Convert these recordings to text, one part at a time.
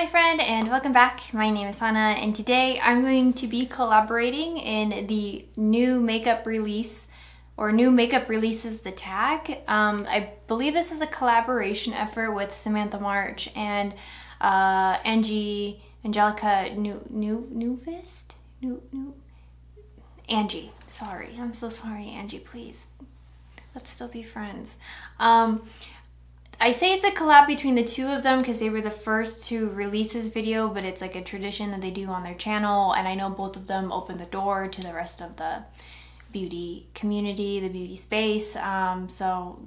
my friend, and welcome back. My name is Hannah, and today I'm going to be collaborating in the new makeup release, or new makeup releases the tag. I believe this is a collaboration effort with Samantha March and Angelica Angie. Sorry, I'm so sorry, Angie. Please, let's still be friends. I say it's a collab between the two of them because they were the first to release this video, but it's like a tradition that they do on their channel, and I know both of them opened the door to the rest of the beauty community, the beauty space. So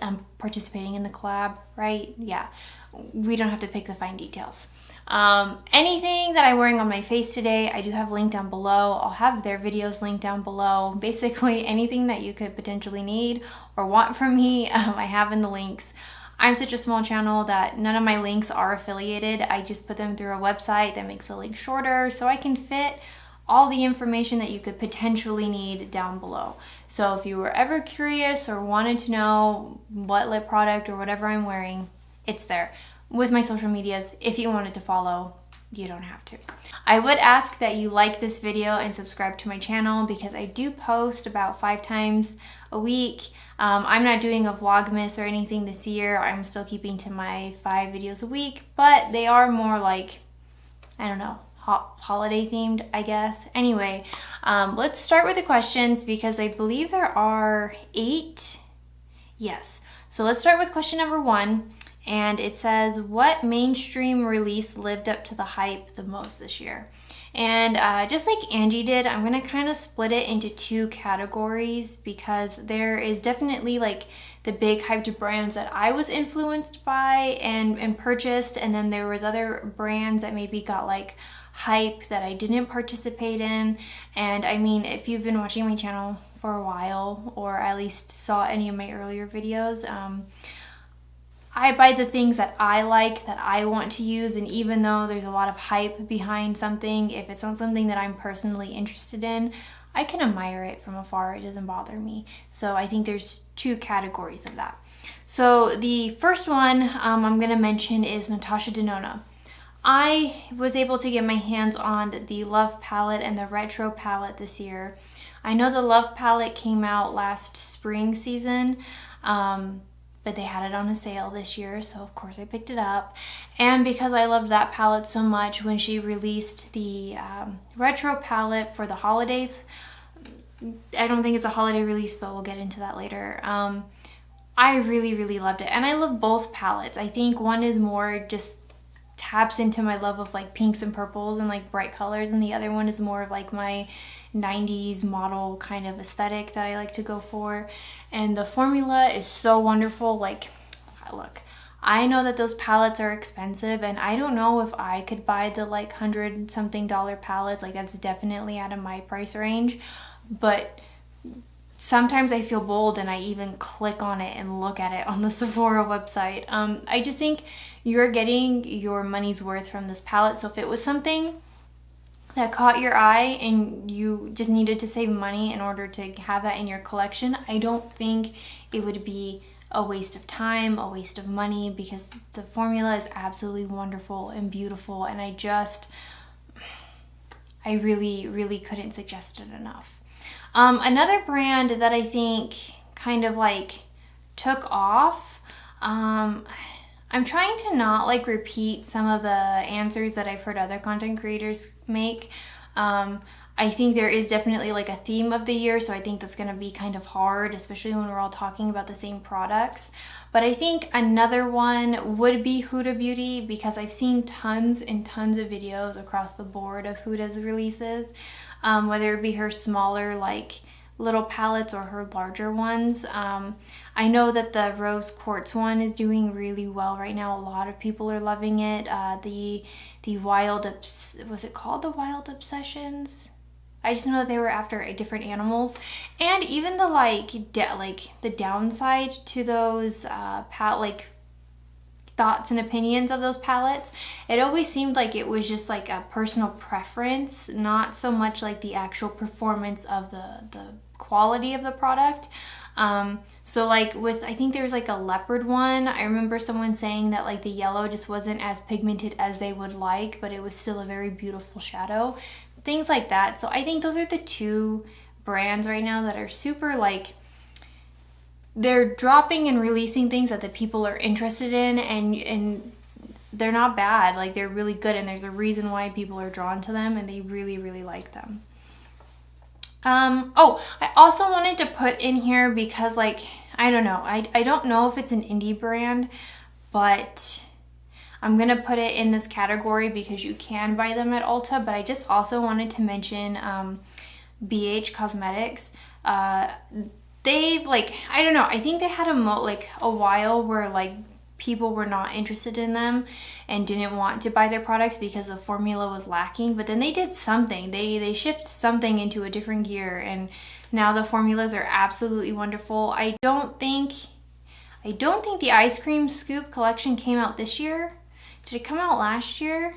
I'm participating in the collab, right? Yeah, we don't have to pick the fine details. Anything that I'm wearing on my face today, I do have linked down below. I'll have their videos linked down below. Basically anything that you could potentially need or want from me, I have in the links. I'm such a small channel that none of my links are affiliated. I just put them through a website that makes the link shorter so I can fit all the information that you could potentially need down below. So if you were ever curious or wanted to know what lip product or whatever I'm wearing, it's there. With my social medias, if you wanted to follow, you don't have to. I would ask that you like this video and subscribe to my channel because I do post about 5 times a week. I'm not doing a Vlogmas or anything this year. I'm still keeping to my 5 videos a week, but they are more like, I don't know, holiday themed, I guess. Anyway, let's start with the questions because I believe there are 8. Yes, so let's start with question number 1. And it says, what mainstream release lived up to the hype the most this year? And just like Angie did, I'm going to kind of split it into 2 categories because there is definitely like the big hyped brands that I was influenced by and purchased, and then there was other brands that maybe got like hype that I didn't participate in. And I mean, if you've been watching my channel for a while, or at least saw any of my earlier videos, I buy the things that I like, that I want to use, and even though there's a lot of hype behind something, if it's not something that I'm personally interested in, I can admire it from afar. It doesn't bother me. So I think there's 2 categories of that. So the first one I'm going to mention is Natasha Denona. I was able to get my hands on the Love palette and the Retro palette this year. I know the Love palette came out last spring season, but they had it on a sale this year, so of course I picked it up. And because I loved that palette so much, when she released the Retro palette for the holidays, I don't think it's a holiday release, but we'll get into that later. I really loved it, and I love both palettes. I think one is more just taps into my love of like pinks and purples and like bright colors, and the other one is more of like my 90s model kind of aesthetic that I like to go for. And the formula is so wonderful. Like, look, I know that those palettes are expensive, and I don't know if I could buy the like $100-something palettes. Like, that's definitely out of my price range, but sometimes I feel bold and I even click on it and look at it on the Sephora website. I just think you're getting your money's worth from this palette. So if it was something that caught your eye and you just needed to save money in order to have that in your collection, I don't think it would be a waste of time, a waste of money, because the formula is absolutely wonderful and beautiful, and I really couldn't suggest it enough. Another brand that I think kind of like took off, I'm trying to not like repeat some of the answers that I've heard other content creators make. I think there is definitely like a theme of the year, so I think that's going to be kind of hard, especially when we're all talking about the same products. But I think another one would be Huda Beauty, because I've seen tons and tons of videos across the board of Huda's releases, whether it be her smaller like little palettes or her larger ones. I know that the Rose Quartz one is doing really well right now. A lot of people are loving it. The Wild, was it called the Wild Obsessions? I just know that they were after different animals. And even the the downside to those thoughts and opinions of those palettes, it always seemed like it was just like a personal preference, not so much like the actual performance of the quality of the product. So like with, I think there's like a leopard one. I remember someone saying that like the yellow just wasn't as pigmented as they would like, but it was still a very beautiful shadow. Things like that. So I think those are the two brands right now that are super like, they're dropping and releasing things that the people are interested in, and they're not bad. Like they're really good, and there's a reason why people are drawn to them and they really, really like them. Oh, I also wanted to put in here because like, I don't know. I don't know if it's an indie brand, but I'm going to put it in this category because you can buy them at Ulta, but I just also wanted to mention BH Cosmetics. They've like, I don't know, I think they had a while where like people were not interested in them and didn't want to buy their products because the formula was lacking, but then they did something. They shifted something into a different gear, and now the formulas are absolutely wonderful. I don't think the ice cream scoop collection came out this year. Did it come out last year?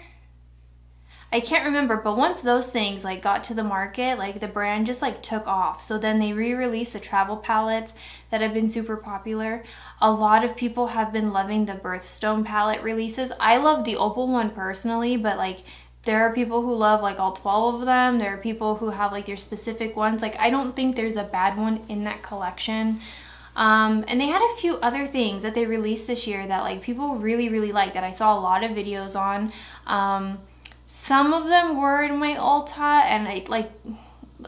I can't remember, but once those things like got to the market, like the brand just like took off. So then they re-released the travel palettes that have been super popular. A lot of people have been loving the birthstone palette releases. I love the opal one personally, but like there are people who love like all 12 of them. There are people who have like their specific ones. Like I don't think there's a bad one in that collection. And they had a few other things that they released this year that like people really, really liked, that I saw a lot of videos on. Some of them were in my Ulta, and I like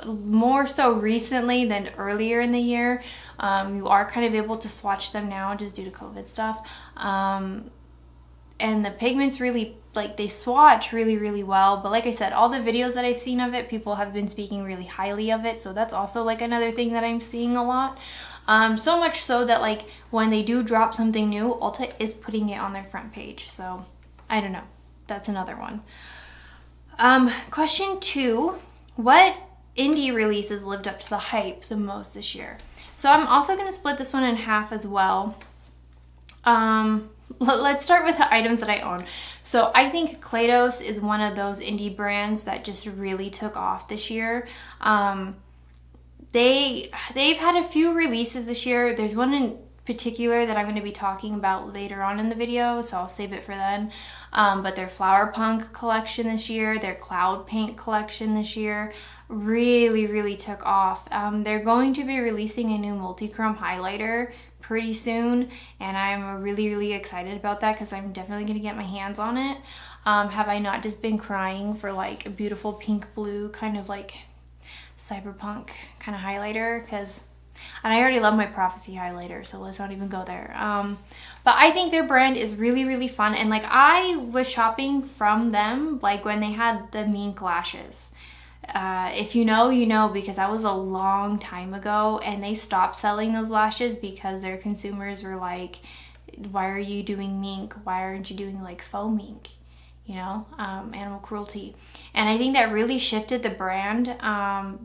more so recently than earlier in the year. You are kind of able to swatch them now just due to COVID stuff. And the pigments really, like they swatch really, really well. But like I said, all the videos that I've seen of it, people have been speaking really highly of it. So that's also like another thing that I'm seeing a lot. So much so that like when they do drop something new, Ulta is putting it on their front page. So I don't know. That's another one. Question 2, what indie releases lived up to the hype the most this year? So I'm also going to split this one in half as well. Let's start with the items that I own. So I think Claydos is one of those indie brands that just really took off this year. They've had a few releases this year. There's one in particular that I'm going to be talking about later on in the video, so I'll save it for then. But their Flower Punk collection this year, their Cloud Paint collection this year really, really took off. They're going to be releasing a new multi-chrome highlighter pretty soon, and I'm really, really excited about that because I'm definitely going to get my hands on it. Have I not just been crying for like a beautiful pink blue kind of like cyberpunk kind of highlighter? And I already love my Prophecy highlighter, so let's not even go there. But I think their brand is really, really fun. And like I was shopping from them like when they had the mink lashes. If you know, you know, because that was a long time ago, and they stopped selling those lashes because their consumers were like, why are you doing mink? Why aren't you doing like faux mink? You know, animal cruelty. And I think that really shifted the brand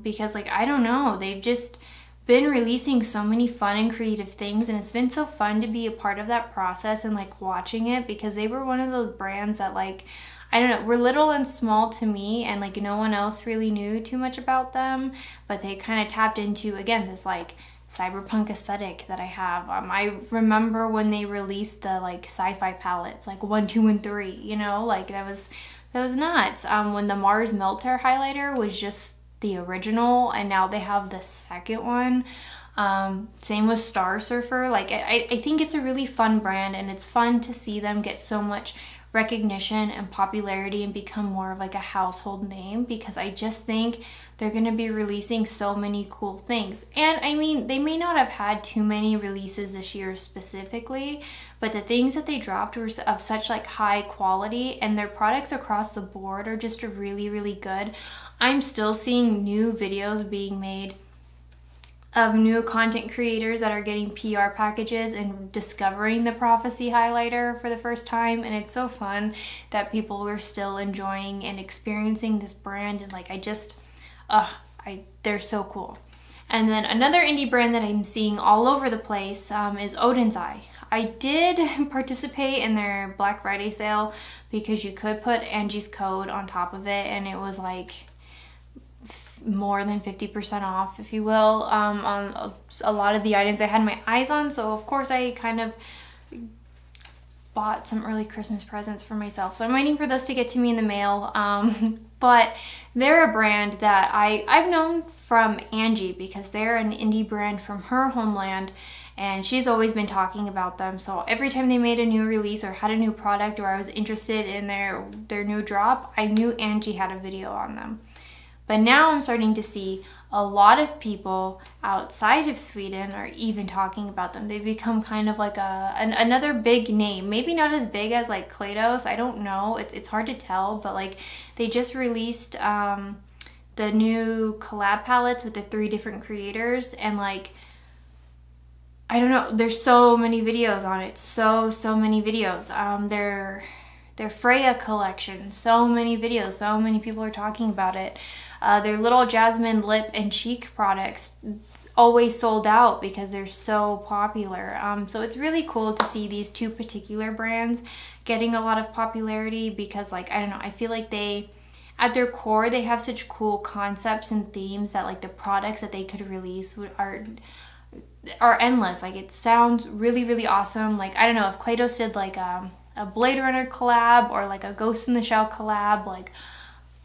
because like, I don't know, they've just been releasing so many fun and creative things, and it's been so fun to be a part of that process and like watching it, because they were one of those brands that like, I don't know, were little and small to me, and like no one else really knew too much about them, but they kind of tapped into, again, this like cyberpunk aesthetic that I have. I remember when they released the like sci-fi palettes, like 1, 2, and 3, you know, like that was nuts. When the Mars Melter highlighter was just the original, and now they have the second one. Same with Star Surfer. Like I think it's a really fun brand, and it's fun to see them get so much recognition and popularity and become more of like a household name, because I just think they're going to be releasing so many cool things. And I mean, they may not have had too many releases this year specifically, but the things that they dropped were of such like high quality, and their products across the board are just really, really good. I'm still seeing new videos being made of new content creators that are getting PR packages and discovering the Prophecy highlighter for the first time, and it's so fun that people are still enjoying and experiencing this brand, and like they're so cool. And then another indie brand that I'm seeing all over the place is Odin's Eye. I did participate in their Black Friday sale because you could put Angie's code on top of it, and it was like more than 50% off, if you will, on a lot of the items I had my eyes on. So of course I kind of bought some early Christmas presents for myself. So I'm waiting for those to get to me in the mail. But they're a brand that I've known from Angie, because they're an indie brand from her homeland, and she's always been talking about them. So every time they made a new release or had a new product, or I was interested in their new drop, I knew Angie had a video on them. But now I'm starting to see a lot of people outside of Sweden are even talking about them. They've become kind of like another big name. Maybe not as big as like Claydos, I don't know. It's hard to tell, but like they just released the new collab palettes with the 3 different creators, and like, I don't know, there's so many videos on it. So many videos. Their Freya collection, so many videos, so many people are talking about it. Their little jasmine lip and cheek products always sold out because they're so popular. So it's really cool to see these 2 particular brands getting a lot of popularity, because like, I don't know, I feel like they, at their core, they have such cool concepts and themes that like the products that they could release are endless. Like, it sounds really, really awesome. Like, I don't know, if Claydos did like a Blade Runner collab or like a Ghost in the Shell collab, like,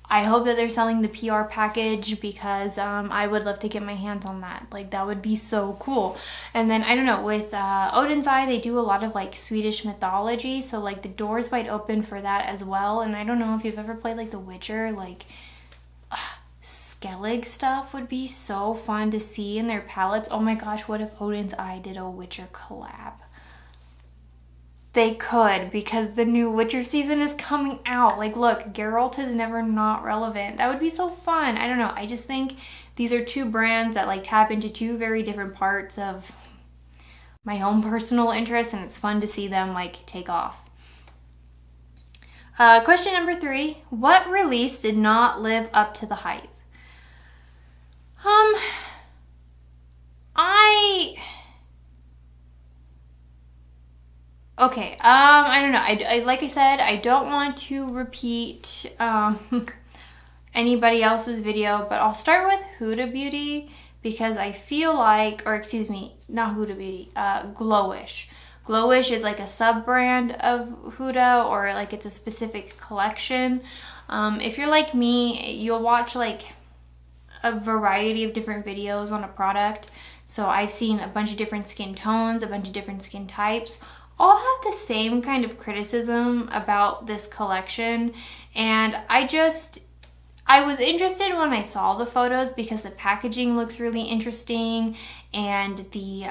I hope that they're selling the PR package, because I would love to get my hands on that. Like, that would be so cool. And then, I don't know, with Odin's Eye, they do a lot of like Swedish mythology, so like the door's wide open for that as well. And I don't know if you've ever played like The Witcher, like Skellig stuff would be so fun to see in their palettes. Oh my gosh, what if Odin's Eye did a Witcher collab? They could, because the new Witcher season is coming out. Like, look, Geralt is never not relevant. That would be so fun. I don't know. I just think these are 2 brands that like tap into 2 very different parts of my own personal interests, and it's fun to see them like take off. Question number 3. What release did not live up to the hype? Okay, I don't know. I like I said, I don't want to repeat anybody else's video, but I'll start with Huda Beauty, because I feel like, or excuse me, not Huda Beauty, Glowish. Glowish is like a sub-brand of Huda, or like it's a specific collection. If you're like me, you'll watch like a variety of different videos on a product. So I've seen a bunch of different skin tones, a bunch of different skin types, all have the same kind of criticism about this collection. And I was interested when I saw the photos, because the packaging looks really interesting, and the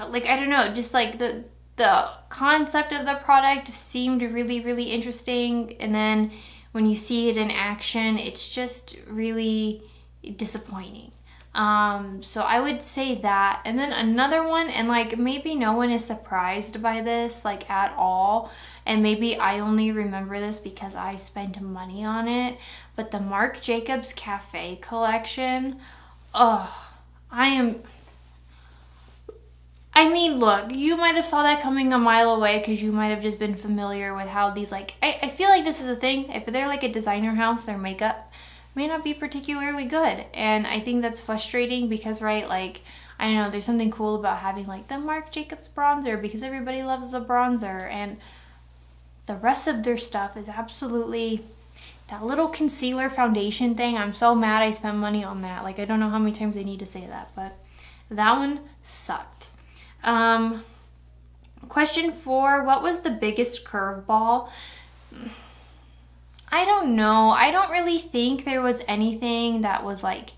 like, I don't know, just like the concept of the product seemed really, really interesting. And then when you see it in action, it's just really disappointing. So I would say that. And then another one, and like maybe no one is surprised by this like at all, and maybe I only remember this because I spent money on it, but the Marc Jacobs Cafe collection, I mean, look, you might have saw that coming a mile away, because you might have just been familiar with how these, like, I feel like this is a thing. If they're like a designer house, their makeup may not be particularly good. And I think that's frustrating, because, right, like, I don't know, there's something cool about having like the Marc Jacobs bronzer, because everybody loves the bronzer, and the rest of their stuff is absolutely, that little concealer foundation thing, I'm so mad I spent money on that. Like, I don't know how many times I need to say that, but that one sucked. Question 4, what was the biggest curveball? I don't know. I don't really think there was anything that was like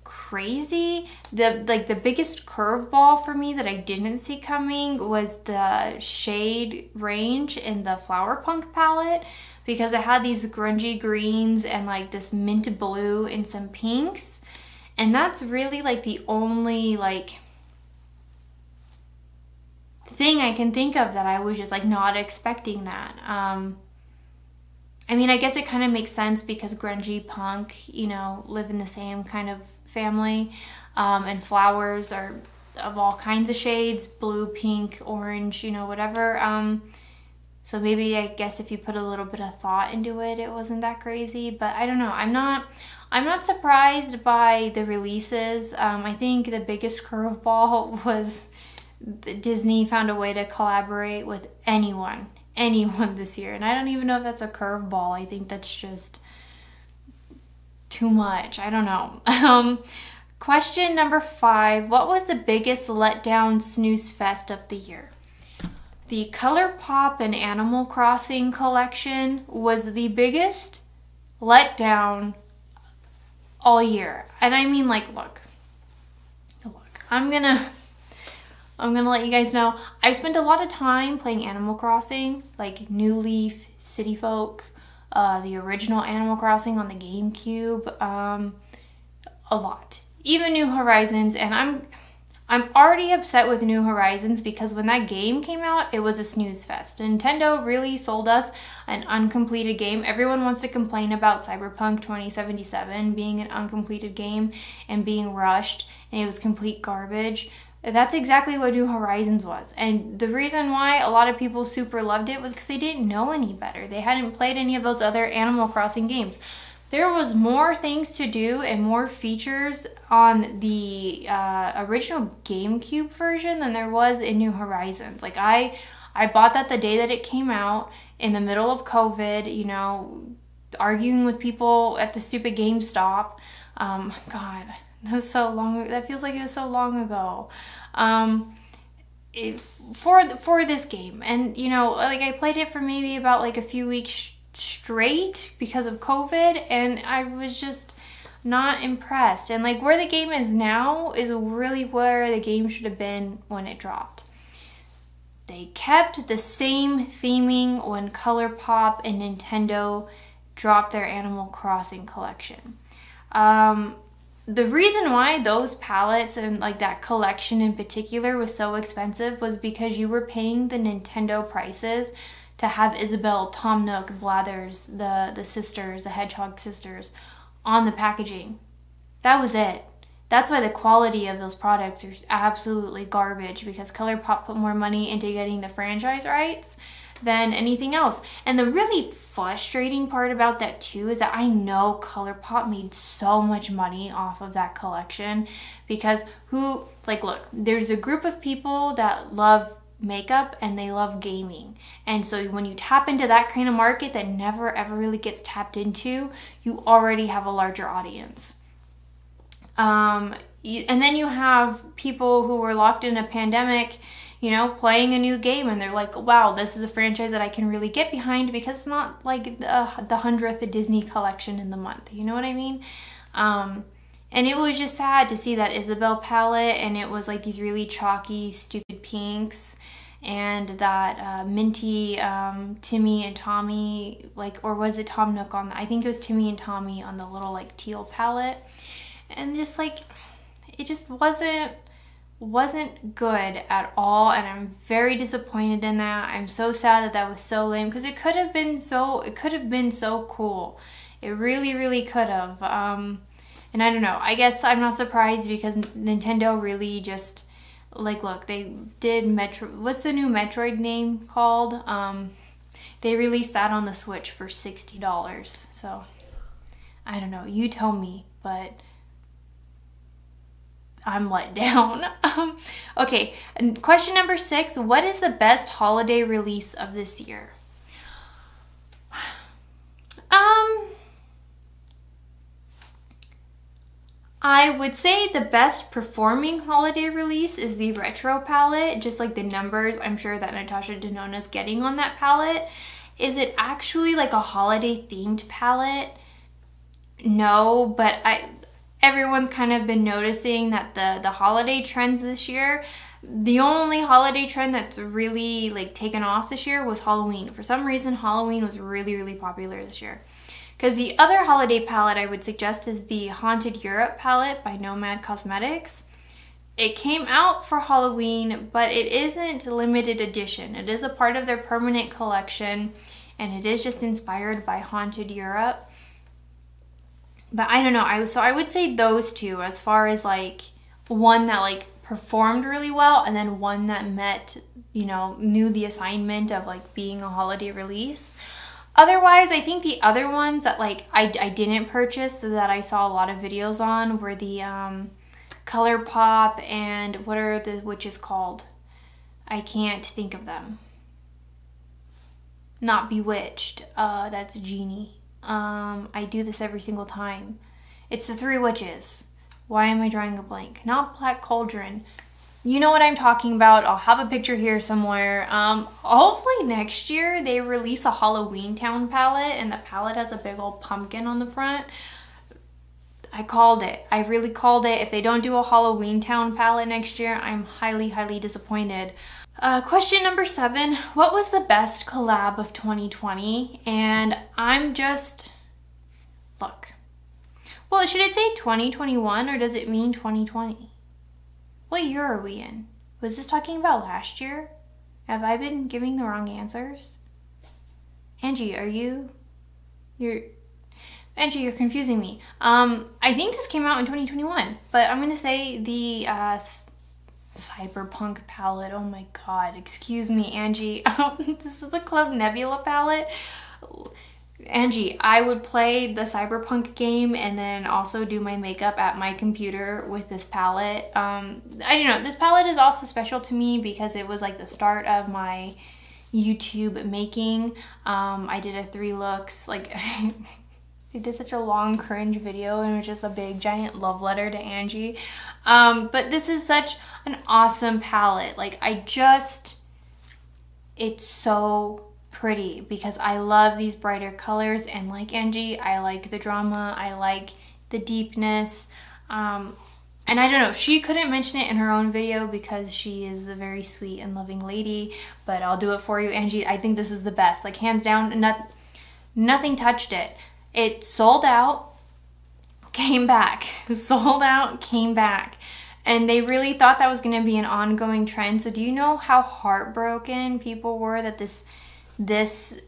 crazy. The biggest curveball for me that I didn't see coming was the shade range in the Flower Punk palette, because it had these grungy greens and like this mint blue and some pinks, and that's really like the only like thing I can think of that I was just like not expecting that. I mean, I guess it kind of makes sense, because grungy punk, you know, live in the same kind of family, and flowers are of all kinds of shades, blue, pink, orange, you know, whatever. So maybe, I guess, if you put a little bit of thought into it, it wasn't that crazy. But I don't know. I'm not surprised by the releases. I think the biggest curveball was Disney found a way to collaborate with anyone this year. And I don't even know if that's a curveball. I think that's just too much. I don't know. Question number 5. What was the biggest letdown snooze fest of the year? The ColourPop and Animal Crossing collection was the biggest letdown all year. And I mean, like, look, I'm gonna let you guys know, I spent a lot of time playing Animal Crossing, like New Leaf, City Folk, the original Animal Crossing on the GameCube, a lot. Even New Horizons, and I'm already upset with New Horizons because when that game came out, it was a snooze fest. Nintendo really sold us an uncompleted game. Everyone wants to complain about Cyberpunk 2077 being an uncompleted game and being rushed, and it was complete garbage. That's exactly what New Horizons was. And the reason why a lot of people super loved it was because they didn't know any better. They hadn't played any of those other Animal Crossing games. There was more things to do and more features on the original GameCube version than there was in New Horizons. Like, I bought that the day that it came out in the middle of COVID, you know, arguing with people at the stupid GameStop. God, that was so long. That feels like it was so long ago. For this game, and you know, like, I played it for maybe about like a few weeks straight because of COVID, and I was just not impressed. And like, where the game is now is really where the game should have been when it dropped. They kept the same theming when ColourPop and Nintendo dropped their Animal Crossing collection. The reason why those palettes and like that collection in particular was so expensive was because you were paying the Nintendo prices to have Isabelle, Tom Nook, Blathers, the sisters, the Hedgehog sisters, on the packaging. That was it. That's why the quality of those products are absolutely garbage, because ColourPop put more money into getting the franchise rights than anything else. And the really frustrating part about that too is that I know ColourPop made so much money off of that collection, because look, there's a group of people that love makeup and they love gaming, and so when you tap into that kind of market that never ever really gets tapped into, you already have a larger audience. And then you have people who were locked in a pandemic, you know, playing a new game, and they're like, wow, this is a franchise that I can really get behind because it's not like the 100th Disney collection in the month, you know what I mean? And it was just sad to see that Isabelle palette, and it was like these really chalky, stupid pinks, and that minty Timmy and Tommy, like, or was it Tom Nook on I think it was Timmy and Tommy on the little like teal palette. And just like, it just wasn't good at all, and I'm very disappointed in that. I'm so sad that that was so lame, because it could have been so cool. It really, really could have. And I don't know, I guess I'm not surprised, because Nintendo really just, like, look, they did what's the new Metroid name called? They released that on the Switch for $60. So, I don't know, you tell me, but I'm let down. Okay, and question number 6, what is the best holiday release of this year? I would say the best performing holiday release is the retro palette. Just like the numbers I'm sure that Natasha Denona's getting on that palette. Is it actually like a holiday themed palette? No, but everyone's kind of been noticing that the holiday trends this year, the only holiday trend that's really like taken off this year was Halloween. For some reason, Halloween was really, really popular this year. Because the other holiday palette I would suggest is the Haunted Europe palette by Nomad Cosmetics. It came out for Halloween, but it isn't limited edition. It is a part of their permanent collection, and it is just inspired by Haunted Europe. But I don't know, so I would say those two as far as like one that like performed really well, and then one that met, you know, knew the assignment of like being a holiday release. Otherwise, I think the other ones that like I didn't purchase that I saw a lot of videos on were the ColourPop, and what are the witches called? I can't think of them. Not Bewitched. That's Genie. I do this every single time. It's the three witches. Why am I drawing a blank? Not Black Cauldron. You know what I'm talking about. I'll have a picture here somewhere. Hopefully next year they release a Halloween Town palette, and the palette has a big old pumpkin on the front. I called it. I really called it. If they don't do a Halloween Town palette next year, I'm highly, highly disappointed. Question number 7. What was the best collab of 2020? And I'm just... Look. Well, should it say 2021 or does it mean 2020? What year are we in? Was this talking about last year? Have I been giving the wrong answers? Angie, Angie, you're confusing me. I think this came out in 2021, but I'm gonna say the Cyberpunk palette. Oh my god, excuse me, Angie. This is the Club Nebula palette. Angie, I would play the Cyberpunk game and then also do my makeup at my computer with this palette. I don't know, this palette is also special to me because it was like the start of my YouTube making. I did a 3 looks, like I did such a long cringe video and it was just a big giant love letter to Angie. But this is such an awesome palette. Like it's so pretty because I love these brighter colors, and like Angie, I like the drama, I like the deepness, and I don't know, she couldn't mention it in her own video because she is a very sweet and loving lady, but I'll do it for you, Angie. I think this is the best, like hands down. Nothing touched it. It sold out, came back, sold out, came back. And they really thought that was going to be an ongoing trend. So do you know how heartbroken people were that this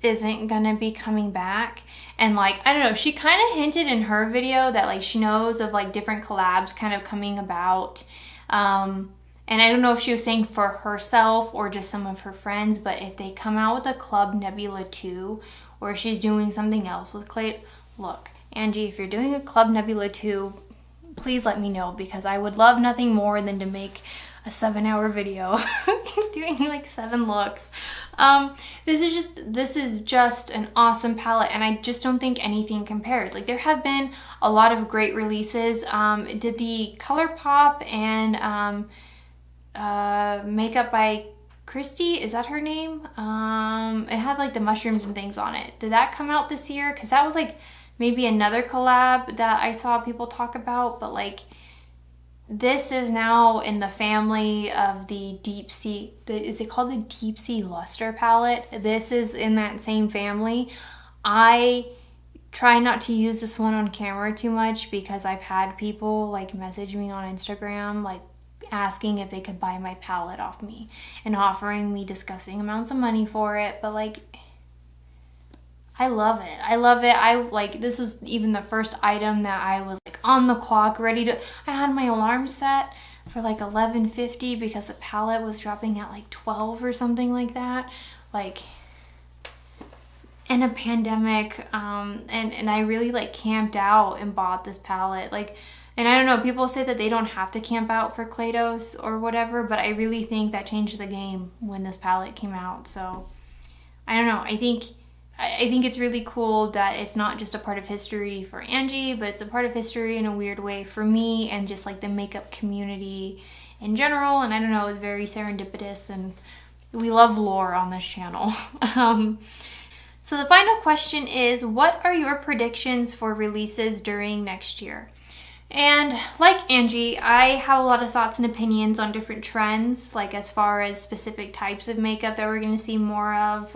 isn't gonna be coming back? And like, I don't know, she kind of hinted in her video that like she knows of like different collabs kind of coming about, and I don't know if she was saying for herself or just some of her friends, but if they come out with a Club Nebula 2 or she's doing something else with Clay, look, Angie, if you're doing a Club Nebula 2, please let me know, because I would love nothing more than to make a 7-hour video doing like 7 looks. This is just an awesome palette, and I just don't think anything compares. Like, there have been a lot of great releases. Did the ColourPop and Makeup by Christy, is that her name? It had like the mushrooms and things on it. Did that come out this year? Because that was like maybe another collab that I saw people talk about, but like, this is now in the family of the Deep Sea, is it called the Deep Sea Luster palette? This is in that same family. I try not to use this one on camera too much because I've had people like message me on Instagram like asking if they could buy my palette off me and offering me disgusting amounts of money for it, but like, I love it. I love it. I like, this was even the first item that I was like on the clock ready to, I had my alarm set for like 11:50 because the palette was dropping at like 12 or something like that. Like, in a pandemic, and I really like camped out and bought this palette. Like, and I don't know, people say that they don't have to camp out for Claydos or whatever, but I really think that changed the game when this palette came out. So, I don't know, I think it's really cool that it's not just a part of history for Angie, but it's a part of history in a weird way for me and just like the makeup community in general. And I don't know, it's very serendipitous, and we love lore on this channel. So the final question is, what are your predictions for releases during next year? And like Angie, I have a lot of thoughts and opinions on different trends, like as far as specific types of makeup that we're going to see more of,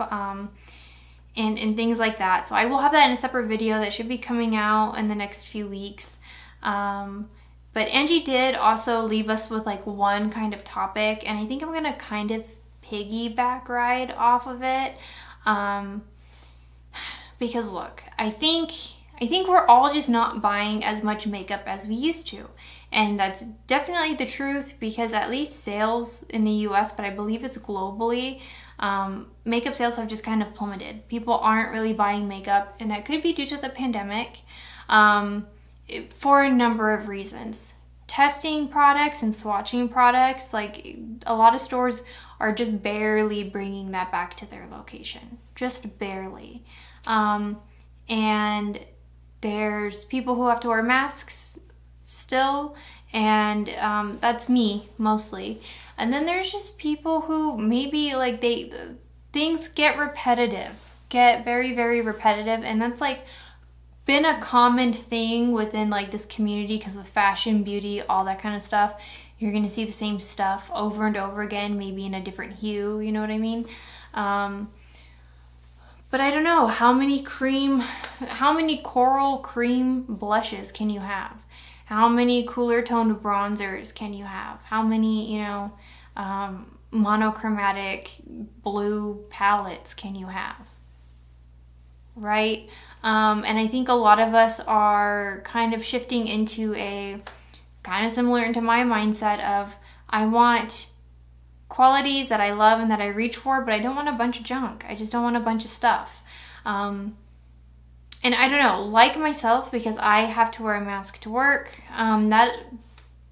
and things like that. So I will have that in a separate video that should be coming out in the next few weeks. But Angie did also leave us with like one kind of topic, and I think I'm going to kind of piggyback ride off of it. Because look, I think I think we're all just not buying as much makeup as we used to. And that's definitely the truth, because at least sales in the US, but I believe it's globally, makeup sales have just kind of plummeted. People aren't really buying makeup, and that could be due to the pandemic, for a number of reasons. Testing products and swatching products, like a lot of stores are just barely bringing that back to their location, just barely. And there's people who have to wear masks still, and that's me mostly. And then there's just people who maybe like things get repetitive, get very, very repetitive, and that's like been a common thing within like this community, because with fashion, beauty, all that kind of stuff, you're gonna see the same stuff over and over again, maybe in a different hue, you know what I mean? But I don't know, how many coral cream blushes can you have? How many cooler toned bronzers can you have? How many, monochromatic blue palettes can you have? Right? And I think a lot of us are kind of shifting into a kind of similar into my mindset of, I want qualities that I love and that I reach for, but I don't want a bunch of junk. I just don't want a bunch of stuff. And I don't know, like myself, because I have to wear a mask to work, that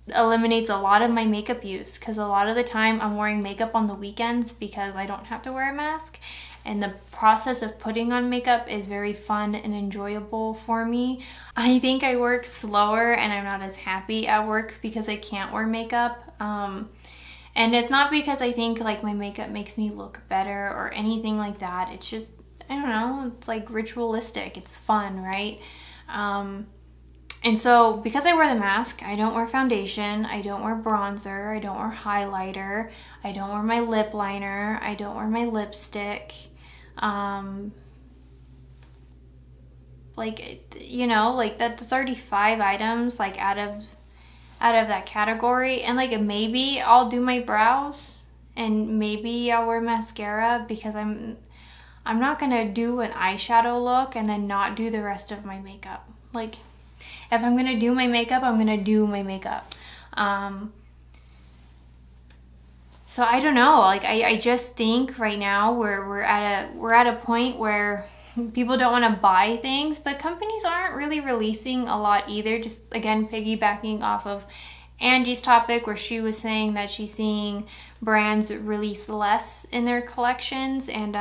eliminates a lot of my makeup use, because a lot of the time I'm wearing makeup on the weekends because I don't have to wear a mask. And the process of putting on makeup is very fun and enjoyable for me. I think I work slower and I'm not as happy at work because I can't wear makeup. And it's not because I think like my makeup makes me look better or anything like that. It's just, I don't know, it's like ritualistic. It's fun, right? And so because I wear the mask, I don't wear foundation, I don't wear bronzer, I don't wear highlighter, I don't wear my lip liner, I don't wear my lipstick. That's already 5 items like out of that category. And like maybe I'll do my brows and maybe I'll wear mascara, because I'm not gonna do an eyeshadow look and then not do the rest of my makeup. Like, if I'm gonna do my makeup, I'm gonna do my makeup. So I don't know, like I just think right now we're at a point where people don't want to buy things, but companies aren't really releasing a lot either. Just again, piggybacking off of Angie's topic, where she was saying that she's seeing brands release less in their collections, and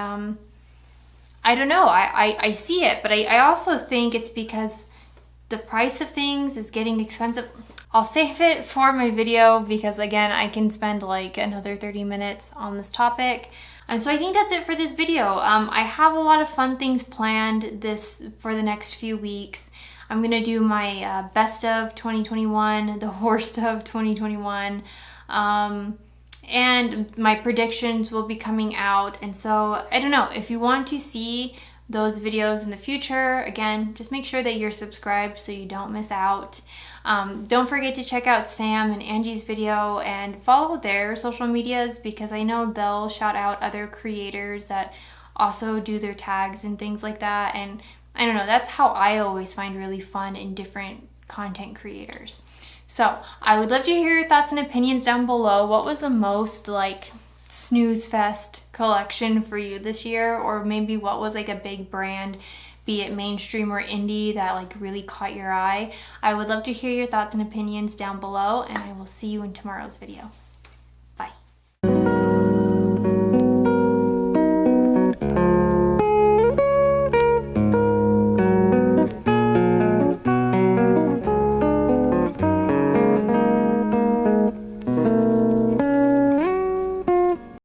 I don't know, I see it, but I also think it's because the price of things is getting expensive. I'll save it for my video, because again, I can spend like another 30 minutes on this topic. And so I think that's it for this video. I have a lot of fun things planned for the next few weeks. I'm gonna do my best of 2021, the worst of 2021, and my predictions will be coming out. And so I don't know, if you want to see those videos in the future, again, just make sure that you're subscribed so you don't miss out. Don't forget to check out Sam and Angie's video and follow their social medias, because I know they'll shout out other creators that also do their tags and things like that. And I don't know, that's how I always find really fun in different content creators. So I would love to hear your thoughts and opinions down below. What was the most like snoozefest collection for you this year? Or maybe what was like a big brand, be it mainstream or indie, that like really caught your eye? I would love to hear your thoughts and opinions down below, and I will see you in tomorrow's video.